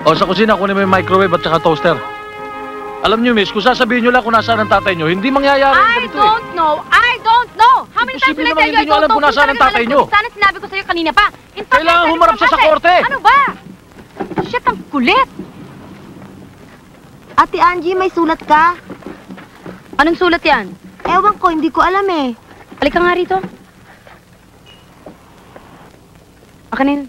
O, sa kusina, kunin mo yung microwave at saka toaster. Alam niyo, miss, kung sasabihin niyo lang kung nasaan ang tatay niyo, hindi mangyayari I ganito don't know. I don't know. How many times Imposible will I naman tell you hindi I niyo don't alam know? kung nasaan ang tatay niyo. Sana sinabi ko sa'yo kanina pa. In fact, Kailangan nasaan humarap ka siya sa naman korte. Ano ba? Shit, ang kulit. Ate Angie, may sulat ka? Anong sulat yan? Ewan ko, hindi ko alam eh. Halika nga rito. Akin na yun.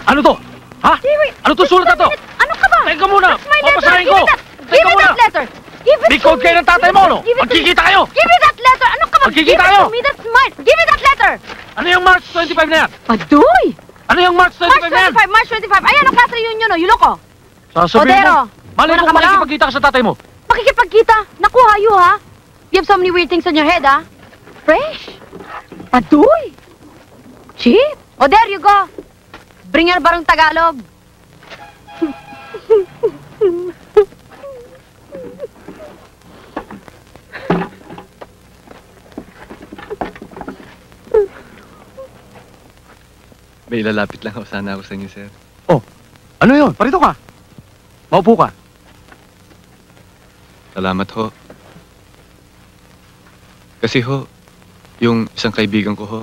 Ano to? Ha? Ano to sulat na to? Ano ka ba? Teka muna! That's my letter! Papasahin Give ko! me that! Teka Give me muna! that letter! Give it May to code kayo me! ng tatay mo, no? Give it to me! Magkikita kayo! Give me that letter! Ano ka ba? Magkikita Give it kayo! to me! That's mine! Give me that letter! Ano yung March 25 na yan? Adoy! Ano yung March 25 March na yan? 25! March 25! Ayan ang class reunion, no? You look, oh! Sasabihin Odero, mo, malay wala mo ka ba lang? makikipagkita ka sa tatay mo. Makikipagkita! Naku, hayo, ha? You have so many weird things on your head, ha? Fresh! Adoy! Cheap! Oh, there you go! Bring your barong Tagalog! May ilalapit lang ako sana ako sa inyo, sir. Oh, ano yun? Parito ka. Maupo ka. Salamat ho. Kasi ho, yung isang kaibigan ko ho,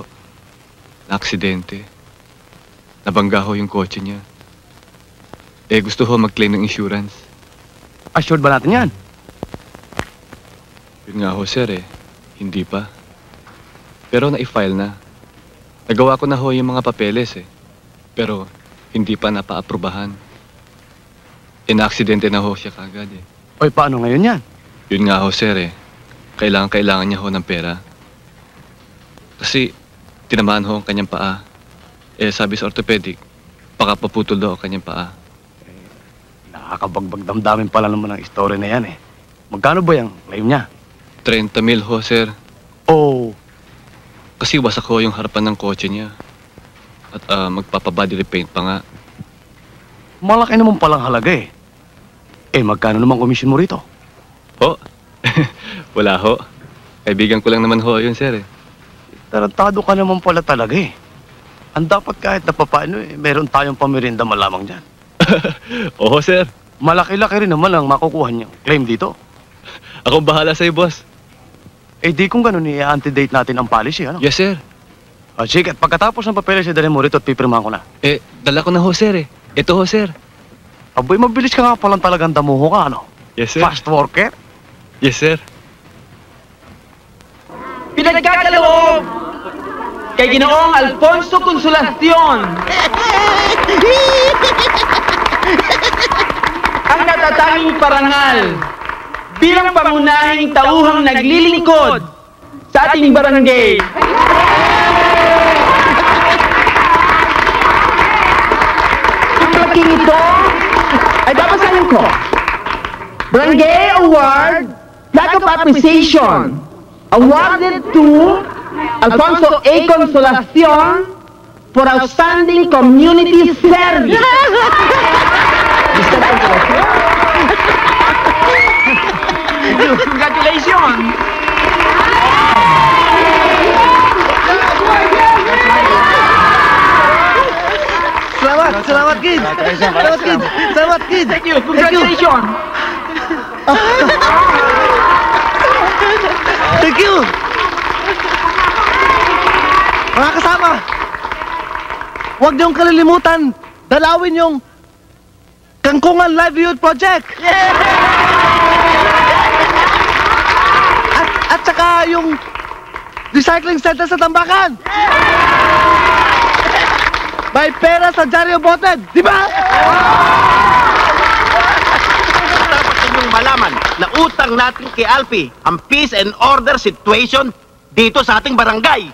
na-aksidente. Nabangga ho yung kotse niya. Eh, gusto ho mag-claim ng insurance. Assured ba natin yan? Yun nga ho, sir eh. Hindi pa. Pero na-file na. Nagawa ko na ho yung mga papeles eh. Pero hindi pa napa-aprobahan. Eh, na-aksidente na ho siya kagad eh. Oy, paano ngayon yan? Yun nga ho, sir eh. Kailangan niya ho ng pera. Kasi tinamaan ho ang kanyang paa. Eh, sabi sa orthopedic, baka paputol daw ang kanyang paa. Nakakabagbag damdamin pala naman ang story na yan eh. Magkano ba yung claim niya? 30,000 ho, sir. Oh, Kasi wasak ho yung harapan ng kotse niya. At magpapabody repaint pa nga. malaki naman palang halaga eh. Eh, magkano naman komisyon mo rito? Ho? Wala ho. Kaibigan ko lang naman ho yun, sir eh. Tarantado ka naman pala talaga eh. Ang dapat kahit na papaano eh, meron tayong pamirinda malamang dyan. Oo, sir. Malaki-laki rin naman ang makukuha niyang claim dito. Ako bahala sa'yo, boss. Eh di kung ganun, i-antedate natin ang policy, ano? Yes, sir. Ah, sige, at pagkatapos ng papeles, dalhin mo rito at pipirmahan ko na. Eh, dala ko na ho, sir eh. Ito ho, sir. Aboy, mabilis ka nga palang talagang damuho ka, ano? Yes, sir. Fast worker? Yes, sir. Pinagkakaloob kay Ginoong Alfonso Consolacion ang natatanging parangal bilang pangunahing tauhang naglilingkod sa ating barangay. Ang malaking ito ay babasahin ko. Barangay Award, Flag of Appreciation, awarded to Alfonso A. Consolacion for outstanding community service. Mr. Consolacion. Congratulations. Salamat, kid! Salamat, kid! Salamat, kid! Thank you. Congratulations. Thank you! Mga kasama, huwag niyong kalilimutan, dalawin yung Kangkungan Livelihood Project! At saka yung recycling center sa Tambakan! May pera sa Diario Boted, di ba? Dapat ninyong malaman na utang natin kay Alfie ang peace and order situation dito sa ating barangay.